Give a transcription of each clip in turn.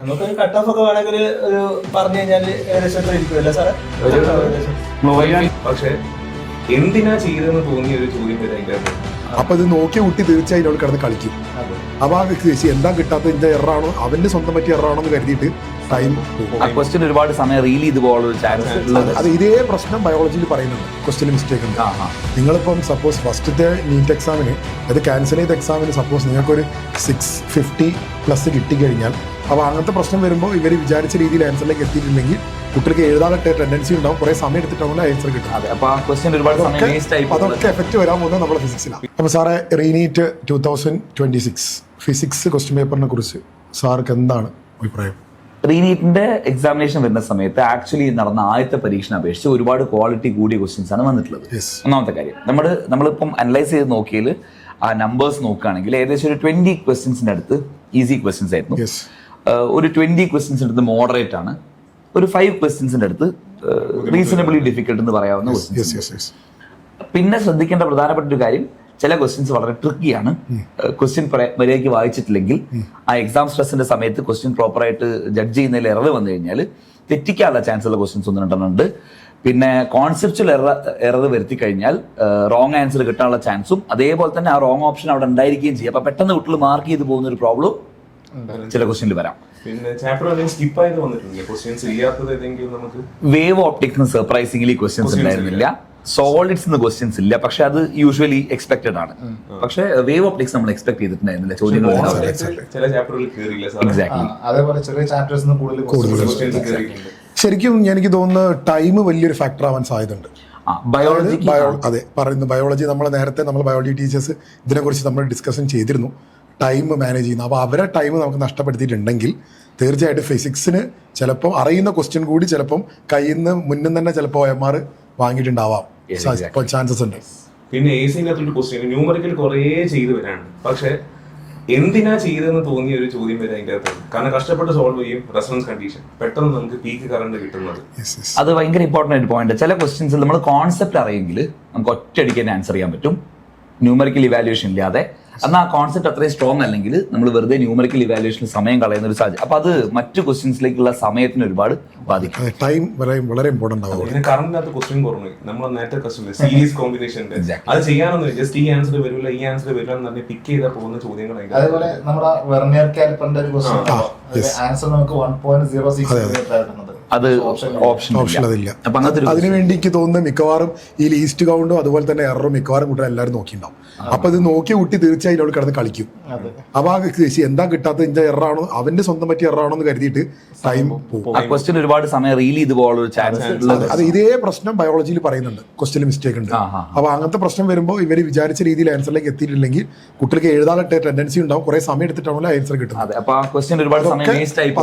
നമുക്കൊരു cut off ഒക്കെ വേണമെങ്കിൽ ഒരു പറഞ്ഞു കഴിഞ്ഞാൽ ഏകദേശം എത്ര ഇരിക്കുമല്ലേ സാറേ? പക്ഷെ എന്തിനാ ചെയ്തെന്ന് തോന്നിയ ഒരു ചോദ്യം വരെ അതിന്റെ അകത്ത്. അപ്പൊ ഇത് നോക്കിയ കുട്ടി തീർച്ചയായും അവിടെ കിടന്ന് കളിക്കും. അപ്പൊ ആ എന്താ കിട്ടാത്ത ഇതിന്റെ എറാണോ അവന്റെ സ്വന്തം പറ്റിയ എറാണോ എന്ന് കരുതിയിട്ട് ടൈം ക്വസ്റ്റ്യൻ ഒരുപാട് സമയം റീൽ ചെയ്ത് പോകാനുള്ള ചാൻസ് ഉള്ളത്. അത് ഇതേ പ്രശ്നം ബയോളജിയിൽ പറയുന്നുണ്ട്. ക്വസ്റ്റ്യൻ മിസ്റ്റേക്ക് ഉണ്ട്. നിങ്ങളിപ്പം സപ്പോസ് ഫസ്റ്റത്തെ നീറ്റ് എക്സാമിന് അത് ക്യാൻസൽ ചെയ്ത എക്സാമിന് സപ്പോസ് നിങ്ങൾക്കൊരു 650+ കിട്ടിക്കഴിഞ്ഞാൽ അപ്പോൾ അങ്ങനത്തെ പ്രശ്നം വരുമ്പോൾ ഇവർ വിചാരിച്ച രീതിയിൽ ആൻസറിലേക്ക് എത്തിയിട്ടില്ലെങ്കിൽ കുട്ടികൾക്ക് എഴുതാനൊക്കെ ടെൻഡൻസി ഉണ്ടാവും. കുറെ സമയം എടുത്തിട്ടാണ് ആൻസർ കിട്ടും. അതൊക്കെ എഫക്ട് വരാൻ പോകുന്നത് നമ്മുടെ ഫിസിക്സിലാണ്. അപ്പോൾ സാറേ റീനീറ്റ് 2026 ഫിസിക്സ് ക്വസ്റ്റ്യൻ പേപ്പറിനെ കുറിച്ച് സാർക്ക് എന്താണ് അഭിപ്രായം? റീനീറ്റിന്റെ എക്സാമിനേഷൻ വരുന്ന സമയത്ത് ആക്ച്വലി നടന്ന ആദ്യത്തെ പരീക്ഷ അപേക്ഷിച്ച് ഒരുപാട് ക്വാളിറ്റി കൂടിയ ക്വസ്റ്റ്യൻസ് ആണ് വന്നിട്ടുള്ളത്. ഒന്നാമത്തെ കാര്യം നമ്മളിപ്പം അനലൈസ് ചെയ്ത് നോക്കിയാൽ ആ നമ്പേഴ്സ് നോക്കുകയാണെങ്കിൽ ഏകദേശം ഒരു 20 ക്വസ്റ്റ്യൻസിന്റെ അടുത്ത് ഈസി ക്വസ്റ്റ്യൻസ് ആയിരുന്നു. ഒരു 20 ക്വസ്റ്റ്യൻസിന്റെ അടുത്ത് മോഡറേറ്റ് ആണ്. ഒരു 5 ക്വസ്റ്റ്യൻസിന്റെ അടുത്ത് റീസണബിളി ഡിഫിക്കൽട്ട് എന്ന് പറയാവുന്ന ക്വസ്റ്റ്യൻസ്. പിന്നെ ശ്രദ്ധിക്കേണ്ട പ്രധാനപ്പെട്ട ഒരു കാര്യം, ചില ക്വസ്റ്റ്യൻസ് വളരെ ട്രിക്കിയാണ്. ക്വസ്റ്റ്യൻ മര്യാദയ്ക്ക് വായിച്ചിട്ടില്ലെങ്കിൽ ആ എക്സാം സ്ട്രെസ്സിന്റെ സമയത്ത് ക്വസ്റ്റ്യൻ പ്രോപ്പറായിട്ട് ജഡ്ജ് ചെയ്യുന്നതിൽ എറർ വന്നു കഴിഞ്ഞാൽ തെറ്റിക്കാനുള്ള ചാൻസ് ഉള്ള ക്വസ്റ്റ്യൻസ് ഒന്ന് രണ്ടെണ്ണമുണ്ട്. പിന്നെ കോൺസെപ്ച്വൽ എറർ വരുത്തി കഴിഞ്ഞാൽ റോങ് ആൻസർ കിട്ടാനുള്ള ചാൻസും അതേപോലെ തന്നെ ആ റോങ് ഓപ്ഷൻ അവിടെ ഉണ്ടായിരിക്കുകയും ചെയ്യും. അപ്പൊ പെട്ടെന്ന് കുട്ടികൾ മാർക്ക് ചെയ്ത് പോകുന്ന ഒരു പ്രോബ്ലം ചില ക്വസ്റ്റ്യനിൽ വരാം. പിന്നെ ചാപ്റ്റർ സ്കിപ്പ് ആയിട്ട് വന്നിട്ടുണ്ട് ക്വസ്റ്റ്യൻസ് ചെയ്യാത്തത് ഏതെങ്കിലും നമുക്ക്. വേവ് ഓപ്റ്റിക്സ് സർപ്രൈസിംഗിലി ക്വസ്റ്റ്യൻസ് ഉണ്ടായിരുന്നില്ല. സോളിഡ്സ് ക്വസ്റ്റ്യൻസ് ഇല്ല. പക്ഷെ അത് യൂഷ്വലി എക്സ്പെക്ടഡ് ആണ്. പക്ഷെ വേവ് ഓപ്റ്റിക്സ് നമ്മൾ എക്സ്പെക്ട് ചെയ്തിട്ടുണ്ടായിരുന്നില്ല. ചോദ്യങ്ങൾ ചില ചാപ്റ്ററുകളിൽ കേറിയില്ല. എക്സാക്ട്ലി. അതേപോലെ ചെറിയ ചാപ്റ്റേഴ്സിന് കൂടുതൽ ശരിക്കും എനിക്ക് തോന്നുന്നു ടൈം വലിയൊരു ഫാക്ടർ ആവാൻ സാധ്യതയുണ്ട്. ബയോളജി അതെ പറയുന്നു. ബയോളജി നമ്മൾ ബയോളജി ടീച്ചേഴ്സ് ഇതിനെക്കുറിച്ച് നമ്മൾ ഡിസ്കഷൻ ചെയ്തിരുന്നു. ടൈം മാനേജ് ചെയ്യുന്നു. അപ്പോൾ അവരെ ടൈം നമുക്ക് നഷ്ടപ്പെടുത്തിയിട്ടുണ്ടെങ്കിൽ തീർച്ചയായിട്ടും ഫിസിക്സിന് ചിലപ്പോൾ അറിയുന്ന ക്വസ്റ്റ്യൻ കൂടി ചിലപ്പം കയ്യിൽ നിന്ന് മുന്നും തന്നെ ചിലപ്പോൾ OMR വാങ്ങിയിട്ടുണ്ടാവാം. ചാൻസസ് ഉണ്ട്. പിന്നെ ACന്റെ ക്വസ്റ്റ്യൻ ന്യൂമറിക്കൽ കുറേ ചെയ്ത് വരാണ്. പക്ഷെ എന്തിനാ ചെയ്തെന്ന് തോന്നിയ ഒരു ചോദ്യം വരെ അതിന്റെ അകത്ത്. കാരണം കഷ്ടപ്പെട്ട് സോൾവ് ചെയ്യും. റെസൊണൻസ് കണ്ടീഷൻ പെട്ടെന്ന് നമുക്ക് പീക്ക് കറണ്ട് കിട്ടുന്നത് അത് ഭയങ്കര ഇമ്പോർട്ടന്റ് ആയിട്ട് പോയിന്റ്. ചില ക്വസ്റ്റ്യൻസ് നമ്മൾ കോൺസെപ്റ്റ് അറിയെങ്കിൽ നമുക്ക് ഒറ്റയടിക്ക് തന്നെ ആൻസർ ചെയ്യാൻ പറ്റും, ന്യൂമറിക്കൽ ഇവാലുവേഷൻ ഇല്ലാതെ. എന്നാൽ ആ കോൺസെപ്റ്റ് അത്രയും സ്ട്രോങ് അല്ലെങ്കിൽ നമ്മൾ വെറുതെ ന്യൂമറിക്കൽ ഇവാലുവേഷനിൽ സമയം കളയുന്ന ഒരു സാഹചര്യം. അപ്പൊ അത് മറ്റു ക്വസ്റ്റ്യൻസിലേക്കുള്ള സമയത്തിന് ഒരുപാട് ബാധിക്കും. ടൈം വളരെ ഇമ്പോർട്ടന്റ് ആവും. പിന്നെ കറണ്ടിനകത്ത് ക്വസ്റ്റ്യൻ കുറഞ്ഞു. നമ്മൾ നേരത്തെ ക്വസ്റ്റ്യൻ സീരീസ് കോമ്പിനേഷന്റെ അത് ചെയ്യാനൊന്നും ജസ്റ്റ് ഈ ആൻസർ വരില്ല ഈ ആൻസർ വരില്ല എന്ന് പറഞ്ഞ് പിക്ക് ചെയ്താൽ പോകുന്ന ചോദ്യങ്ങൾ. അതേപോലെ നമ്മുടെ വെർനിയർ കാലിപ്പറിന്റെ ഒരു ക്വസ്റ്റ്യൻ ആൻസർ നമുക്ക് 1.06 അത് ഓപ്ഷൻ അതില്ല. അതിനുവേണ്ടി എനിക്ക് തോന്നുന്നത് മിക്കവാറും ഈ ലീസ്റ്റ് കൗണ്ടും അതുപോലെ തന്നെ എററും മിക്കവാറും കുട്ടികൾ എല്ലാവരും നോക്കിയിട്ടുണ്ടാവും. അപ്പൊ ഇത് നോക്കിയ കുട്ടി തീർച്ചയായും അവിടെ കിടന്ന് കളിക്കും. അപ്പൊ എന്താ കിട്ടാത്ത ഇതിന്റെ എററാണോ അവന്റെ സ്വന്തം പറ്റിയ എററാണോ എന്ന് കരുതിയിട്ട് ടൈം ക്വസ്റ്റ്യൻ ഒരുപാട് സമയം റീൽ ചെയ്ത് പോകാനുള്ള ഒരു ചാൻസ് ഉള്ളത്. അത് ഇതേ പ്രശ്നം ബയോളജിയിൽ പറയുന്നുണ്ട്. ക്വസ്റ്റ്യൻ മിസ്റ്റേക്ക് ഉണ്ട്. അപ്പൊ അങ്ങനത്തെ പ്രശ്നം വരുമ്പോൾ ഇവർ വിചാരിച്ച രീതിയിൽ ആൻസറിലേക്ക് എത്തിയിട്ടില്ലെങ്കിൽ കുട്ടികൾക്ക് എഴുതാനൊക്കെ ടെൻഡൻസി ഉണ്ടാവും. കുറെ സമയം എടുത്തിട്ടാണല്ലോ ആൻസർ കിട്ടുന്നത്.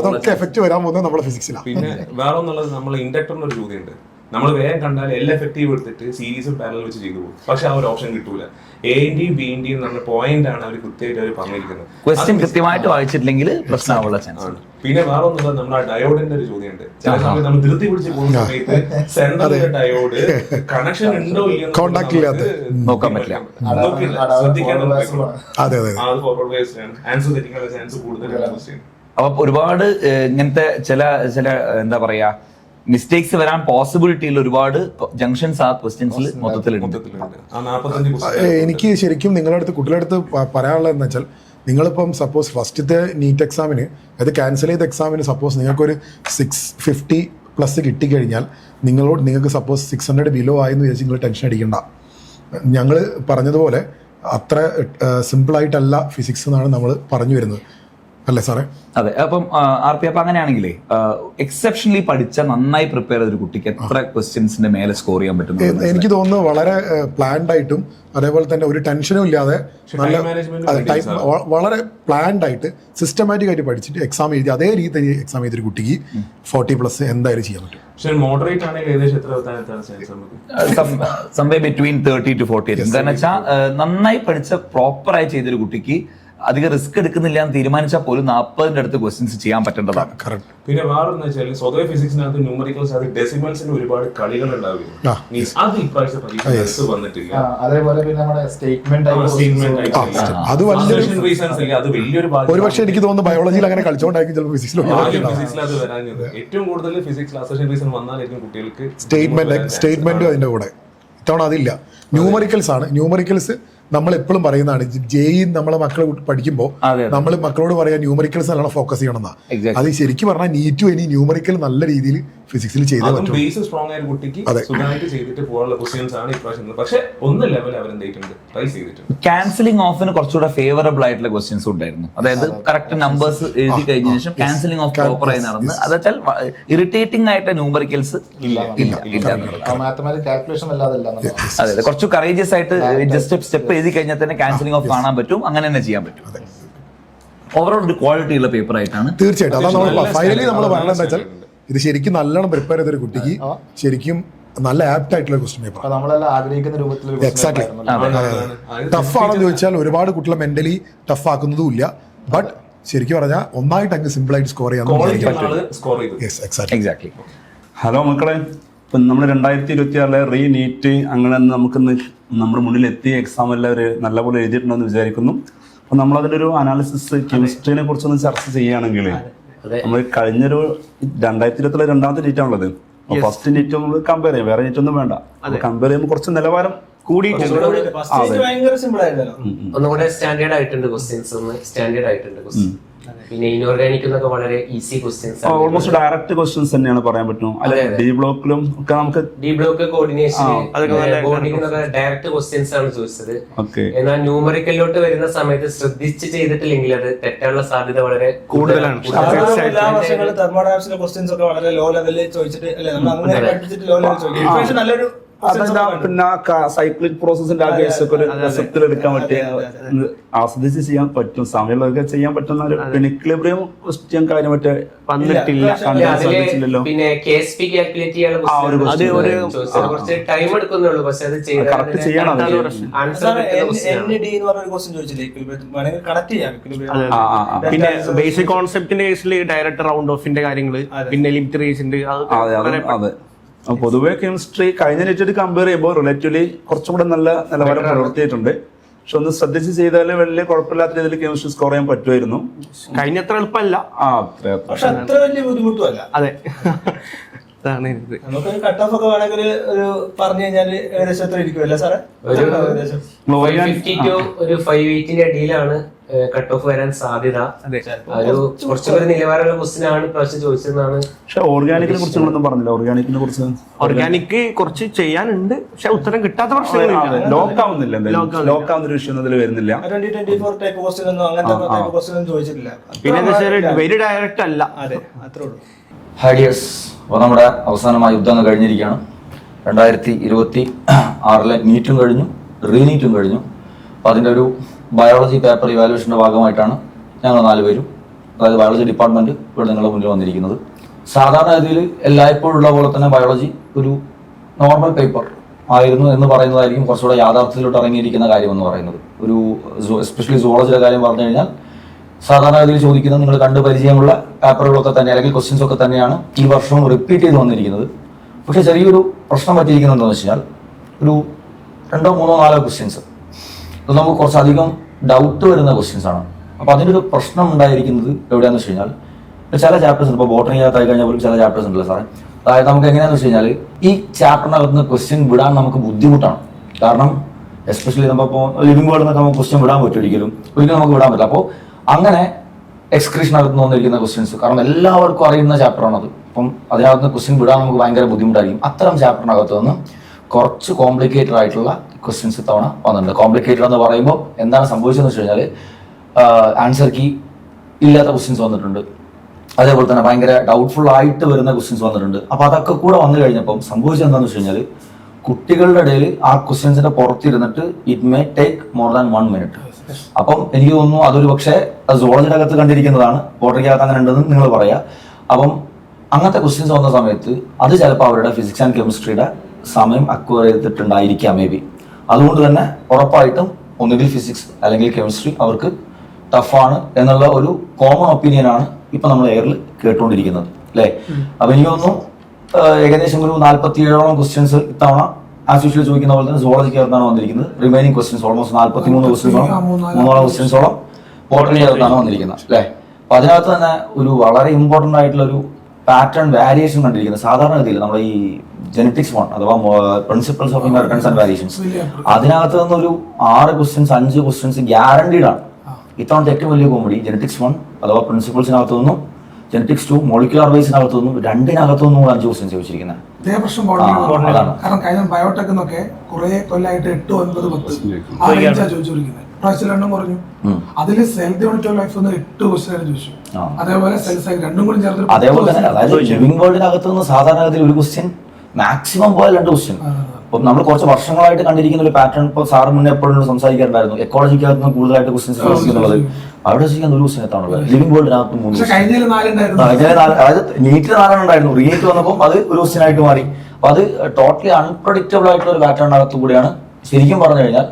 അതൊക്കെ എഫക്ട് വരാൻ പോകുന്നത് നമ്മുടെ ഫിസിക്സിലാണ്. പിന്നെ വേറെ ഒന്നുള്ളത് നമ്മൾ ഇൻഡക്ടറിന്റെ ഒരു ചോദ്യം ഉണ്ട്. നമ്മൾ വേഗം കണ്ടാൽ എല്ലാം എഫക്റ്റീവ് എടുത്തിട്ട് സീരീസും പാരലൽ വെച്ച് ചെയ്തു പോകും. പക്ഷെ ആ ഒരു ഓപ്ഷൻ കിട്ടൂല. A-ന്റെയും B-ന്റെയും പറഞ്ഞ പോയിന്റ് ആണ് അവർ കൃത്യമായിട്ട് അവർ പറഞ്ഞിരിക്കുന്നത്. ക്വസ്റ്റ്യൻ കൃത്യമായിട്ട് വായിച്ചിട്ടില്ലെങ്കിൽ പ്രശ്നമുള്ള ചാൻസ്. പിന്നെ വേറെ ഒന്നുള്ളത് നമ്മുടെ ഡയോഡിന്റെ ഒരു ചോദ്യം ഉണ്ട്. ചില സമയത്ത് നമ്മൾ ധൃതി പിടിച്ച് പോകുന്ന സമയത്ത് സെൻട്രൽ ഡയോഡ് കണക്ഷൻ ഉണ്ടോ ഇല്ലയോ നോക്കാൻ പറ്റില്ല. ആൻസർ തെറ്റിക്കാനുള്ള ചാൻസ് കൂടുതലാണ്. അപ്പൊ ഒരുപാട് ഇങ്ങനത്തെ ചില എന്താ പറയാ മിസ്റ്റേക്സ് വരാൻ പോസിബിലിറ്റി ഉള്ള ഒരുപാട് ജംഗ്ഷൻസ് ആ ക്വസ്റ്റ്യൻസിൽ മൊത്തത്തിലുണ്ട്. എനിക്ക് ശരിക്കും നിങ്ങളുടെ അടുത്ത് കുട്ടികളുടെ അടുത്ത് പറയാനുള്ളതെന്ന് വെച്ചാൽ നിങ്ങളിപ്പം സപ്പോസ് ഫസ്റ്റത്തെ നീറ്റ് എക്സാമിന് അത് ക്യാൻസൽ ചെയ്ത എക്സാമിന് സപ്പോസ് നിങ്ങൾക്കൊരു 650+ കിട്ടിക്കഴിഞ്ഞാൽ നിങ്ങൾക്ക് സപ്പോസ് 600 ബിലോ ആയെന്ന് വിചാരിച്ച് നിങ്ങൾ ടെൻഷൻ അടിക്കണ്ട. ഞങ്ങൾ പറഞ്ഞതുപോലെ അത്ര സിമ്പിളായിട്ടല്ല ഫിസിക്സ് എന്നാണ് നമ്മൾ പറഞ്ഞു വരുന്നത്. അല്ലേ സാറേ? അതെ. അപ്പം RP അപ്പൊ അങ്ങനെയാണെങ്കിലേ എക്സെപ്ഷണലി പഠിച്ച നന്നായി പ്രിപ്പയർ ചെയ്ത ഒരു കുട്ടിക്ക് എത്ര ക്വസ്റ്റ്യൻസിന്റെ മേലെ സ്കോർ ചെയ്യാൻ പറ്റും? എനിക്ക് തോന്നുന്നു വളരെ പ്ലാൻഡ് ആയിട്ടും അതേപോലെ തന്നെ ഒരു ടെൻഷനും ഇല്ലാതെ നല്ല വളരെ പ്ലാൻഡ് ആയിട്ട് സിസ്റ്റമാറ്റിക് ആയിട്ട് പഠിച്ചിട്ട് എക്സാം എഴുതി അതേ രീതി എക്സാം എഴുതിയ ഒരു കുട്ടിക്ക് 40+ എന്തായാലും ചെയ്യാൻ പറ്റും. സംവേ ബിറ്റ്വീൻ 30 to 40 ആയിരിക്കും. കാരണം വെച്ചാൽ നന്നായി പഠിച്ച പ്രോപ്പറായി ചെയ്തൊരു കുട്ടിക്ക് അധികം റിസ്ക് എടുക്കുന്നില്ല എന്ന് തീരുമാനിച്ചാൽ പോലും 40ന്റെ അടുത്ത് ക്വസ്റ്റ്യൻസ് ചെയ്യാൻ പറ്റേണ്ടതാണ്. കറക്റ്റ്. പിന്നെ വേറെന്ന് വെച്ചാൽ സ്വതവേ ഫിസിക്സിനകത്ത് ന്യൂമറിക്കൽസ് അത് ഡെസിമൽസിന് ഒരുപാട് കളികൾ ഉണ്ടാവില്ല. അത് ഇപ്രാവശ്യത്തെ പരീക്ഷ വന്നിട്ടില്ല. അതേപോലെ പിന്നെ നമ്മുടെ സ്റ്റേറ്റ്മെന്റ് അത് വലിയൊരു ഒരു പക്ഷേ എനിക്ക് തോന്നുന്നു ബയോളജിയിൽ അങ്ങനെ കളിച്ചോണ്ടായിരിക്കും ചിലപ്പോൾ ഫിസിക്സിലും ഫിസിക്സിൽ അത് വരാഞ്ഞത്. ഏറ്റവും കൂടുതൽ ഫിസിക്സ് അസോസിയേഷൻ റീസൺ വന്നാലായിരിക്കും കുട്ടികൾക്ക് സ്റ്റേറ്റ്മെന്റും അതിന്റെ കൂടെ. ഇത്തവണ അതില്ല. ന്യൂമറിക്കൽസ് ആണ്. ന്യൂമറിക്കൽസ് നമ്മൾ എപ്പോഴും പറയുന്നതാണ്. ജെഇ നമ്മളെ മക്കൾ പഠിക്കുമ്പോൾ നമ്മൾ മക്കളോട് പറയാൻ ന്യൂമറിക്കൽസ് നല്ലോണം ഫോക്കസ് ചെയ്യണം. അത് ശരിക്കും പറഞ്ഞാൽ നീറ്റും ഇനി ന്യൂമറിക്കൽ നല്ല രീതിയിൽ ഫിസിക്സിൽ ചെയ്തേ പറ്റും. ബേസ് സ്ട്രോങ് ആയ കുട്ടിക്ക് സുഖമായിട്ട് ചെയ്തിട്ട് പോകാനുള്ള ക്വസ്റ്റ്യൻസ് ആണ് ഇപ്രാവശ്യം. പക്ഷേ ഒന്ന് ലെവൽ അവരെന്തായിട്ടുണ്ട് ട്രൈ ചെയ്തിട്ടുണ്ട്. ക്യാൻസലിംഗ് ഓഫിന് കുറച്ചുകൂടെ ഫേവറബിൾ ആയിട്ടുള്ള ക്വസ്റ്റ്യൻസ് ഉണ്ടായിരുന്നു. അതായത് കറക്റ്റ് നമ്പേഴ്സ് എഴുതി കഴിഞ്ഞ ശേഷം ക്യാൻസലിംഗ് ഓഫ് പ്രോപ്പറായി നടന്ന് അതെച്ചാൽ ഇറിറ്റേറ്റിംഗ് ആയിട്ട് ന്യൂമറിക്കൽസ് ഇല്ല. അതെ, കുറച്ച് കറേജിയസ് ആയിട്ട് ജസ്റ്റ് സ്റ്റെപ്പ് എഴുതി കഴിഞ്ഞാൽ തന്നെ ക്യാൻസലിംഗ് ഓഫ് കാണാൻ പറ്റും. അങ്ങനെ തന്നെ ചെയ്യാൻ പറ്റും. ഓവറോൾ ഒരു ക്വാളിറ്റി ഉള്ള പേപ്പർ ആയിട്ടാണ്. തീർച്ചയായിട്ടും. അതാണ് ഫൈനലി നമ്മൾ പറയണമെന്ന് വെച്ചാൽ ഇത് ശരിക്കും നല്ലോണം പ്രിപ്പയർ ചെയ്തൊരു കുട്ടിക്ക് ശരിക്കും നല്ല ആപ്റ്റ് ആയിട്ടുള്ള ക്വസ്റ്റ്യൻ പേപ്പർ. നമ്മളെല്ലാം ആഗ്രഹിക്കുന്ന രൂപത്തിൽ എക്സാക്ട്ലി. ടഫ് ആണെന്ന് ചോദിച്ചാൽ ഒരുപാട് കുട്ടികളെ മെന്റലി ടഫ് ആക്കുന്നതും ഇല്ല. ബട്ട് ശരിക്കും പറഞ്ഞാൽ ഒന്നായിട്ട് അങ്ങ് സിമ്പിൾ ആയിട്ട് സ്കോർ ചെയ്യാൻ. ഹലോ മക്കളെ, ഇപ്പം നമ്മൾ 2026 നീറ്റ് അങ്ങനെ നമുക്കിന്ന് നമ്മുടെ മുന്നിൽ എത്തിയ എക്സാം എല്ലാവരും നല്ലപോലെ എഴുതിയിട്ടുണ്ടെന്ന് വിചാരിക്കുന്നു. അപ്പം നമ്മളതിൻ്റെ ഒരു അനാലിസിസ് കെമിസ്ട്രീനെ കുറിച്ചൊന്ന് ചർച്ച ചെയ്യുകയാണെങ്കിൽ നമ്മൾ കഴിഞ്ഞൊരു 2020 രണ്ടാമത്തെ നീറ്റ് ആണുള്ളത്. ഫസ്റ്റ് നീറ്റ് നമ്മൾ കമ്പയർ ചെയ്യാം, വേറെ നീറ്റ് ഒന്നും വേണ്ട. കമ്പയർ ചെയ്യുമ്പോൾ കുറച്ച് നിലവാരം കൂടിയിട്ടുണ്ട്. ഒന്നുകൂടെ സ്റ്റാൻഡേർഡ് ആയിട്ടുണ്ട് ക്വസ്റ്റ്യൻസ്. സ്റ്റാൻഡേർഡ് ആയിട്ടുണ്ട് ക്വസ്റ്റ്യൻ. പിന്നെ ഇൻഓർഗാനിക് എന്നൊക്കെ വളരെ easy questions, almost direct questions തന്നെയാണ് പറയാൻ പറ്റും. ഡി ബ്ലോക്കിലും ഒക്കെ നമുക്ക് D block coordination direct questions ആണ് ചോദിച്ചത്. എന്നാൽ ന്യൂമറിക്കലിലോട്ട് വരുന്ന സമയത്ത് ശ്രദ്ധിച്ച് ചെയ്തിട്ടില്ലെങ്കിൽ അത് തെറ്റാനുള്ള സാധ്യത വളരെ കൂടുതലാണ്. ക്വസ്റ്റ്യൻസ് ഒക്കെ വളരെ ലോ ലെവലിൽ ചോദിച്ചിട്ട് ലോ ലെവലിൽ ചോദിക്കും. നല്ലൊരു പിന്നെ സൈക്ലിക് പ്രോസസിന്റെ ആ കേസൊക്കെ ഒരു രസത്തിൽ എടുക്കാൻ പറ്റിയ ആസ്വദിച്ച് ചെയ്യാൻ പറ്റും. സമയങ്ങളൊക്കെ ചെയ്യാൻ പറ്റുന്ന ഒരു ഇക്വിലിബ്രിയം ക്വസ്റ്റ്യൻ കാര്യം മറ്റേ വന്നിട്ടില്ല, സാധിച്ചില്ലല്ലോ. പിന്നെ KSP കാൽക്കുലേറ്റ് ചെയ്യാനുള്ള കുറച്ച് ടൈം എടുക്കുന്നുള്ളൂ. പക്ഷെ അത് കറക്റ്റ് ചെയ്യണം. പിന്നെ ബേസിക് കോൺസെപ്റ്റിന്റെ കേസിൽ ഡയറക്റ്റ് റൗണ്ട് ഓഫിന്റെ കാര്യങ്ങള്, പിന്നെ ലിമിറ്റ് റേസിന്റെ അതെ. പൊതുവെ കെമിസ്ട്രി കഴിഞ്ഞ നീറ്റ് കമ്പയർ ചെയ്യുമ്പോൾ റിലേറ്റീവ്ലി കുറച്ചും കൂടെ നല്ല നിലവാരം പുലർത്തിയിട്ടുണ്ട്. പക്ഷെ ഒന്ന് ശ്രദ്ധിച്ച് ചെയ്താൽ വലിയ കുഴപ്പമില്ലാത്ത രീതിയിൽ കെമിസ്ട്രി സ്കോർ ചെയ്യാൻ പറ്റുമായിരുന്നു. കഴിഞ്ഞത്ര എളുപ്പമല്ല, അത്ര വലിയ ബുദ്ധിമുട്ടുമല്ല. അതെ. നമുക്ക് കട്ട് ഓഫ് ഒക്കെ വേണമെങ്കിൽ ഒരു പറഞ്ഞു കഴിഞ്ഞാൽ ഏകദേശം എത്ര ഇരിക്കുമല്ലേ സാറേ? ഒരു 550 to ഒരു 580 അടിയിലാണ് കട്ട് ഓഫ് വരാൻ സാധ്യത. ഒരു കുറച്ചുകൂടി നിലവാരമുള്ള ക്വസ്റ്റ്യൻ ആണ് പ്രാവശ്യം ചോദിച്ചതെന്നാണ്. പക്ഷെ ഓർഗാനിക്കിനെ കുറിച്ച് നമ്മളൊന്നും പറഞ്ഞില്ല. ഓർഗാനിക് കുറച്ച് ചെയ്യാനുണ്ട്, പക്ഷെ ഉത്തരം കിട്ടാത്ത പ്രശ്നങ്ങളില്ല. ലോക്ക് ആവുന്ന ഒരു വിഷയം അതിൽ വരുന്നില്ല. 2024 ടൈപ്പ് ക്വസ്റ്റ്യൻ ഒന്നും അങ്ങനത്തെ ടൈപ്പ് ക്വസ്റ്റ്യൻ ഒന്നും ചോദിച്ചിട്ടില്ല. പിന്നെ വെരി ഡയറക്റ്റ് അല്ല. അതെ, അത്രേ ഉള്ളൂ. ഹാഡിയേഴ്സ്, അപ്പോൾ നമ്മുടെ അവസാനമായ യുദ്ധം കഴിഞ്ഞിരിക്കുകയാണ്. 2026 നീറ്റും കഴിഞ്ഞു, റീനീറ്റും കഴിഞ്ഞു. അപ്പോൾ അതിൻ്റെ ഒരു ബയോളജി പേപ്പർ ഇവാലുവേഷൻ്റെ ഭാഗമായിട്ടാണ് ഞങ്ങൾ 4 പേരും, അതായത് ബയോളജി ഡിപ്പാർട്ട്മെൻറ്റ് ഇവിടെ നിങ്ങളുടെ മുന്നിൽ വന്നിരിക്കുന്നത്. സാധാരണ രീതിയിൽ എല്ലായ്പ്പോഴും ഉള്ള പോലെ തന്നെ ബയോളജി ഒരു നോർമൽ പേപ്പർ ആയിരുന്നു എന്ന് പറയുന്നതായിരിക്കും കുറച്ചുകൂടെ യാഥാർത്ഥ്യത്തിലോട്ട് ഇറങ്ങിയിരിക്കുന്ന കാര്യമെന്ന് പറയുന്നത്. ഒരു എസ്പെഷ്യലി സുവോളജിയുടെ കാര്യം പറഞ്ഞു കഴിഞ്ഞാൽ സാധാരണ രീതിയിൽ ചോദിക്കുന്നത് നിങ്ങൾ കണ്ടു പരിചയമുള്ള പേപ്പറുകളൊക്കെ തന്നെ അല്ലെങ്കിൽ ക്വസ്റ്റ്യൻസ് ഒക്കെ തന്നെയാണ് ഈ വർഷവും റിപ്പീറ്റ് ചെയ്ത് വന്നിരിക്കുന്നത്. പക്ഷേ ചെറിയൊരു പ്രശ്നം പറ്റിയിരിക്കുന്നത് എന്താണെന്ന് വെച്ചാൽ ഒരു 2, 3, 4 ക്വസ്റ്റ്യൻസ് അത് നമുക്ക് കുറച്ചധികം ഡൗട്ട് വരുന്ന ക്വസ്റ്റ്യൻസ് ആണ്. അപ്പോൾ അതിനൊരു പ്രശ്നം ഉണ്ടായിരിക്കുന്നത് എവിടെയാണെന്ന് വെച്ച് കഴിഞ്ഞാൽ ചില ചാപ്റ്റേഴ്സ് ഇപ്പോൾ ബോട്ടണിക്കകത്തായി കഴിഞ്ഞാൽ പോലും ചില ചാപ്റ്റേഴ്സ് ഉണ്ടല്ലോ സാറേ. അതായത് നമുക്ക് എങ്ങനെയാണെന്ന് വെച്ച് കഴിഞ്ഞാൽ ഈ ചാപ്റ്ററിനകത്ത് നിന്ന് ക്വസ്റ്റ്യൻ വിടാൻ നമുക്ക് ബുദ്ധിമുട്ടാണ്. കാരണം എസ്പെഷ്യലി നമ്മളിപ്പോൾ ലിവിംഗ് വേർഡിൽ നിന്നൊക്കെ നമുക്ക് ക്വസ്റ്റ്യൻ വിടാൻ പറ്റും, ഒരിക്കലും നമുക്ക് വിടാൻ പറ്റില്ല. അപ്പോൾ അങ്ങനെ എക്സ്ക്രീഷനകത്ത് വന്നിരിക്കുന്ന ക്വസ്റ്റ്യൻസ്, കാരണം എല്ലാവർക്കും അറിയുന്ന ചാപ്റ്ററാണത്. അപ്പം അതിനകത്ത് ക്വസ്റ്റ്യൻ വിടാൻ നമുക്ക് ഭയങ്കര ബുദ്ധിമുട്ടായിരിക്കും. അത്തരം ചാപ്റ്ററിനകത്ത് നിന്ന് കുറച്ച് കോംപ്ലിക്കേറ്റഡ് ആയിട്ടുള്ള ക്വസ്റ്റ്യൻസ് ഇത്തവണ വന്നിട്ടുണ്ട്. കോംപ്ലിക്കേറ്റഡ് എന്ന് പറയുമ്പോൾ എന്താണ് സംഭവിച്ചതെന്ന് വെച്ച് കഴിഞ്ഞാൽ ആൻസർ കീ ഇല്ലാത്ത ക്വസ്റ്റ്യൻസ് വന്നിട്ടുണ്ട്. അതേപോലെ തന്നെ ഭയങ്കര ഡൗട്ട്ഫുൾ ആയിട്ട് വരുന്ന ക്വസ്റ്റ്യൻസ് വന്നിട്ടുണ്ട്. അപ്പോൾ അതൊക്കെ കൂടെ വന്നു കഴിഞ്ഞപ്പം സംഭവിച്ചത് എന്താണെന്ന് വെച്ച് കഴിഞ്ഞാൽ കുട്ടികളുടെ ഇടയിൽ ആ ക്വസ്റ്റ്യൻസിന്റെ പുറത്തിരുന്നിട്ട് it may take more than 1 minute. അപ്പം എനിക്ക് തോന്നുന്നു അതൊരു പക്ഷേ സോളജിയുടെ അകത്ത് കണ്ടിരിക്കുന്നതാണ്, ബോട്ടണിക്കകത്ത് അങ്ങനെ ഉണ്ടെന്ന് നിങ്ങൾ പറയാം. അപ്പം അങ്ങനത്തെ ക്വസ്റ്റ്യൻസ് വന്ന സമയത്ത് അത് ചിലപ്പോൾ അവരുടെ ഫിസിക്സ് ആൻഡ് കെമിസ്ട്രിയുടെ സമയം അക്വയർ ചെയ്തിട്ടുണ്ടായിരിക്കാം മേ ബി. അതുകൊണ്ട് തന്നെ ഉറപ്പായിട്ടും ഒന്നുകിൽ ഫിസിക്സ് അല്ലെങ്കിൽ കെമിസ്ട്രി അവർക്ക് ടഫാണ് എന്നുള്ള ഒരു കോമൺ ഒപ്പീനിയനാണ് ഇപ്പൊ നമ്മൾ എയറിൽ കേട്ടുകൊണ്ടിരിക്കുന്നത് അല്ലേ. അപ്പൊ എനിക്ക് തോന്നുന്നു ഏകദേശം ഒരു 47ഓളം ക്വസ്റ്റ്യൻസ് ഇത്തവണ ആസ് യൂഷ്വൽ ചോദിക്കുന്ന പോലെ തന്നെ സുവോളജിക്കകത്താണ് വന്നിരിക്കുന്നത്. റിമൈനിങ് ക്വസ്റ്റ്യൻസ് ഓൾമോസ്റ്റ് 43 ക്വസ്റ്റ്യൻസോളം 3 ക്വസ്റ്റ്യൻസോളം ബോട്ടണിക്കകത്താണ് വന്നിരിക്കുന്നത് അല്ലേ. അപ്പൊ അതിനകത്ത് തന്നെ ഒരു വളരെ ഇമ്പോർട്ടന്റ് ആയിട്ടുള്ള ഒരു പാറ്റേൺ വാരിയേഷൻ കണ്ടിരിക്കുന്നത്. സാധാരണഗതിയിൽ നമ്മുടെ ഈ ജെനറ്റിക്സ് 1 അഥവാ principles of inheritance and variations, അതിനകത്ത് നിന്നൊരു 6 ക്വസ്റ്റ്യൻസ് 5 ക്വസ്റ്റ്യൻസ് ഗ്യാരണ്ടീഡ് ആണ്. ഇത്തവണത്തെ ഏറ്റവും വലിയ കോമഡി ജെനറ്റിക്സ് 1 അഥവാ പ്രിൻസിപ്പിൾസിനകത്ത് നിന്നും ജെനറ്റിക്സ് 2 മോളിക്കുലർ വൈസിനകത്ത് നിന്നും 2-നകത്തു നിന്നും 5 ക്വസ്റ്റ്യൻസ് ചോദിച്ചിരിക്കുന്നത്. ഇതേ പ്രശ്നം കാരണം കഴിഞ്ഞ ബയോടെക് എന്നൊക്കെ കുറെ കൊല്ലമായിട്ട് 8, 9, 10 ചോദിച്ചോണ്ടിരിക്കുന്നത്. പ്രാവശ്യം 2 കുറഞ്ഞു. അതിൽ cell unit of life 8 question ചോദിച്ചു. അതേപോലെ സെൽ സൈക്കിൾ 2 കൂടി ചേർത്ത് അതേപോലെ തന്നെ അതായത് ലിവിംഗ് വേൾഡിനകത്ത് നിന്ന് സാധാരണഗതിയിൽ ഒരു ക്വസ്റ്റ്യൻ മാക്സിമം പോയാൽ 2 ക്വസ്റ്റ്യൻ. ഇപ്പം നമ്മൾ കുറച്ച് വർഷങ്ങളായിട്ട് കണ്ടിരിക്കുന്ന ഒരു പാറ്റേൺ ഇപ്പോൾ സാറ് മുന്നേ എപ്പോഴും സംസാരിക്കാറുണ്ടായിരുന്നു. എക്കോളജിക്കകത്ത് നിന്ന് കൂടുതലായിട്ട് ക്വസ്റ്റ്യൻസ് ചോദിക്കുന്നുള്ളത് അവിടെ വെച്ചിരിക്കാൻ 1 ക്വസ്റ്റ്യൻ എത്താണുള്ളത്. ലിവിംഗ് വേൾഡിനകത്ത് 3, അതായത് നീറ്റിൽ 4 ഉണ്ടായിരുന്നു. റീനീറ്റ് വന്നപ്പോൾ അത് 1 ക്വസ്റ്റ്യൻ ആയിട്ട് മാറി. അപ്പൊ അത് ടോട്ടലി അൺപ്രഡിക്റ്റബിൾ ആയിട്ടുള്ള ഒരു പാറ്റേണിനകത്ത് കൂടിയാണ് ശരിക്കും പറഞ്ഞു കഴിഞ്ഞാൽ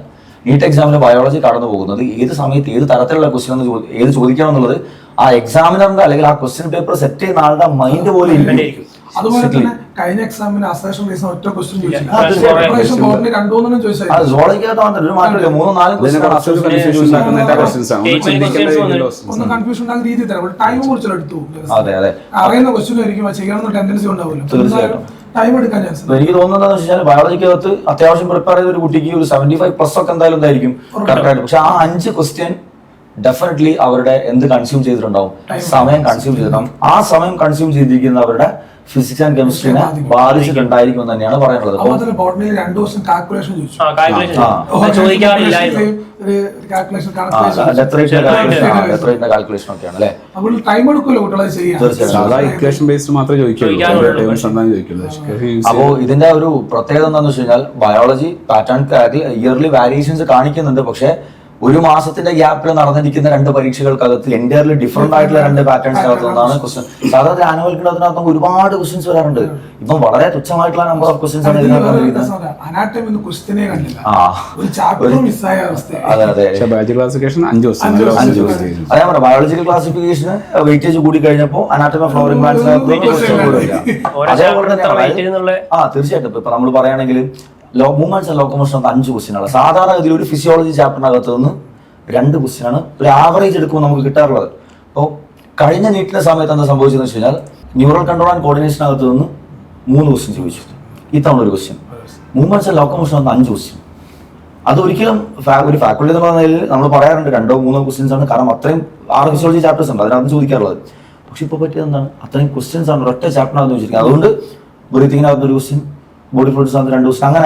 നീറ്റ് എക്സാമിന് ബയോളജി കടന്നു പോകുന്നത്. ഏത് സമയത്ത് ഏത് തരത്തിലുള്ള ക്വസ്റ്റ്യൻ ഏത് ചോദിക്കണം എന്നുള്ളത് ആ എക്സാമിനറിന്റെ അല്ലെങ്കിൽ ആ ക്വസ്റ്റ്യൻ പേപ്പർ സെറ്റ് ചെയ്യുന്ന ആളുടെ മൈൻഡ് പോലെ ഇരിക്കും. അതുപോലെ തന്നെ കഴിഞ്ഞ എക്സാമിന് അസേഷൻ റീസൺ ഒറ്റ ക്വസ്റ്റ്യൻ ചോദിച്ചില്ല. ഒന്ന് കൺഫ്യൂഷൻ ഉണ്ടാകുന്ന രീതിയിൽ തന്നെ ടൈം കുറിച്ചുള്ള എടുത്തു അറിയുന്ന ക്വസ്റ്റ്യൻ ആയിരിക്കും ചെയ്യണമെന്ന ടെൻഡൻസി ഉണ്ടാവില്ല. ടൈം എടുക്കാൻ ചാൻസ്. എനിക്ക് തോന്നുന്നത് വെച്ചാൽ ബയോളജിക്കകത്ത് അത്യാവശ്യം പ്രിപ്പയർ ചെയ്ത ഒരു കുട്ടിക്ക് ഒരു 75+ ഒക്കെ എന്തായാലും എന്തായിരിക്കും കറക്റ്റ് ആയിട്ട്. പക്ഷെ ആ 5 ക്വസ്റ്റ്യൻ ഡെഫിനറ്റ്ലി അവരുടെ എന്ത് കൺസ്യൂം ചെയ്തിട്ടുണ്ടാവും, സമയം കൺസ്യൂം ചെയ്തിട്ടുണ്ടാവും. ആ സമയം കൺസ്യൂം ചെയ്തിരിക്കുന്നവരുടെ ഫിസിക്സ് ആൻഡ് കെമിസ്ട്രീനെ ബാധിച്ചിട്ടുണ്ടായിരിക്കും എന്ന് തന്നെയാണ് പറയാനുള്ളത്. കാൽക്കുലേഷൻ ഒക്കെയാണ് അല്ലേ. അപ്പോ ഇതിന്റെ ഒരു പ്രത്യേകത എന്താണെന്ന് വെച്ച് കഴിഞ്ഞാൽ ബയോളജി പാറ്റേൺ ഇയർലി വാരിയേഷൻസ് കാണിക്കുന്നുണ്ട്. പക്ഷെ ഒരു മാസത്തിന്റെ ഗ്യാപ്പിൽ നടന്നിരിക്കുന്ന 2 പരീക്ഷകൾക്കകത്ത് എൻറ്റയർലി ഡിഫറെന്റ് ആയിട്ടുള്ള 2 പാറ്റേൺസിനകത്ത് നിന്നാണ് ക്വസ്റ്റ്യൻ. സാധാരണ ആനുവൽ കിടത്തിനകത്ത് ഒരുപാട് ക്വസ്റ്റ്യൻസ് വരാറുണ്ട്. ഇപ്പം വളരെ തുച്ഛമായിട്ടുള്ള നമ്പർ ഓഫ് ക്വസ്റ്റ്യൻസ് ആണ് ഇതിനകത്ത്. അതെ അതെ അതേ പറയാം. ബയോളജിക്കൽ ക്ലാസിഫിക്കേഷന് വെയിറ്റേജ് കൂടി കഴിഞ്ഞപ്പോൾ അനാറ്റമി ഓഫ് ഫ്ലവറിംഗ് പ്ലാന്റ്സിനകത്ത് അതേപോലെ തന്നെയാണ്. തീർച്ചയായിട്ടും ഇപ്പൊ നമ്മൾ പറയുകയാണെങ്കിൽ മൂവ്മെന്റ്സ് ആൻഡ് ലോക്കോമോഷൻ 5 ക്വസ്റ്റ്യനാണ്. സാധാരണ ഇതിൽ ഒരു ഫിസിയോളജി ചാപ്റ്ററിനകത്ത് നിന്ന് 2 ക്വസ്റ്റ്യനാണ് ഒരു ആവറേജ് എടുക്കുമ്പോൾ നമുക്ക് കിട്ടാറുള്ളത്. അപ്പോൾ കഴിഞ്ഞ നീറ്റിന്റെ സമയത്ത് എന്താ സംഭവിച്ചതെന്ന് വെച്ച് കഴിഞ്ഞാൽ ന്യൂറൽ കൺട്രോൾ ആൻഡ് കോർഡിനേഷനകത്ത് നിന്ന് 3 ക്വസ്റ്റ്യൻ ചോദിച്ചു. ഇത്തവണ 1 question. Movements and locomotion 5 question. അതൊരിക്കലും ഒരു ഫാക്കൽറ്റി എന്നുള്ള നിലയിൽ നമ്മൾ പറയാറുണ്ട് 2-3 ക്വസ്റ്റ്യൻസ് ആണ്. കാരണം അത്രയും 6 ഫിസിയോളജി ചാപ്റ്റേഴ്സ് ഉണ്ട് അതിനകത്ത് ചോദിക്കാറുള്ളത്. പക്ഷെ ഇപ്പോൾ പറ്റിയത് എന്താണ്, അത്രയും ക്വസ്റ്റ്യൻസ് ആണ് ഒറ്റ ചാപ്റ്ററിനകത്ത് ചോദിച്ചിരിക്കുന്നത്. അതുകൊണ്ട് ബ്രീത്തിങ്ങിനകത്ത് 1 ക്വസ്റ്റ്യൻ, ബോഡി ഫ്ലൂയിഡ്സ് 2 ക്വസ്റ്റ്യൻ, അങ്ങനെ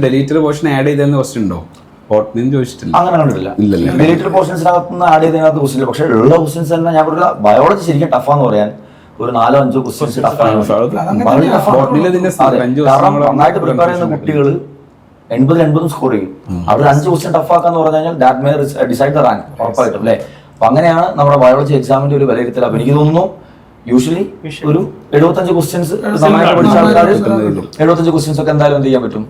ഡെലീറ്റഡ് പോർഷൻ ആഡ് ചെയ്തെന്ന് ക്വസ്റ്റ്യൻ ഉണ്ടോ? അങ്ങനെ കണ്ടിട്ടില്ല. ഡെലീറ്റഡ് പോർഷൻസിനകത്ത് നിന്ന് ആഡ് ചെയ്തതിനകത്ത് ക്വസ്റ്റ്യൻ ഇല്ല. പക്ഷേ ഉള്ള ക്വസ്റ്റ്യൻസ് തന്നെ ഞാൻ പറഞ്ഞ ബയോളജി ശരിക്കും ടഫാന്ന് പറയാൻ ഒരു 4-5 ക്വസ്റ്റ്യൻസ് ടഫാണ്. കാരണം നന്നായിട്ട് പ്രിപ്പയർ ചെയ്യുന്ന കുട്ടികൾ 80 സ്കോർ ചെയ്യും. അവർ 5 ക്വസ്റ്റ്യൻ ടഫാക്കാന്ന് പറഞ്ഞു കഴിഞ്ഞാൽ that may decide the rank ഉറപ്പായിട്ടും അല്ലേ. അപ്പൊ അങ്ങനെയാണ് നമ്മുടെ ബയോളജി എക്സാമിന്റെ ഒരു വിലയിരുത്തൽ. അപ്പൊ എനിക്ക് തോന്നുന്നു യൂഷ്വലി ഒരു 75 ക്വസ്റ്റ്യൻസ് നന്നായിട്ട് പഠിച്ച ആൾക്കാർ 75 ക്വസ്റ്റ്യൻസ് ഒക്കെ എന്തായാലും എന്ത് ചെയ്യാൻ പറ്റും,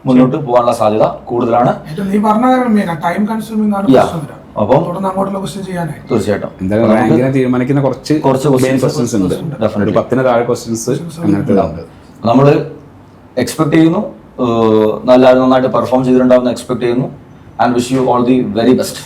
മുന്നോട്ട് പോകാനുള്ള സാധ്യത കൂടുതലാണ്. അപ്പം തീർച്ചയായിട്ടും തീരുമാനിക്കുന്ന കുറച്ച് ക്വസ്റ്റ്യൻസ് ഉണ്ട്. 10 താഴെ ക്വസ്റ്റ്യൻസ് നമ്മൾ എക്സ്പെക്ട് ചെയ്യുന്നു നന്നായിട്ട് പെർഫോം ചെയ്തിട്ടുണ്ടാവുന്ന എക്സ്പെക്ട് ചെയ്യുന്നു. And wish you all the very best.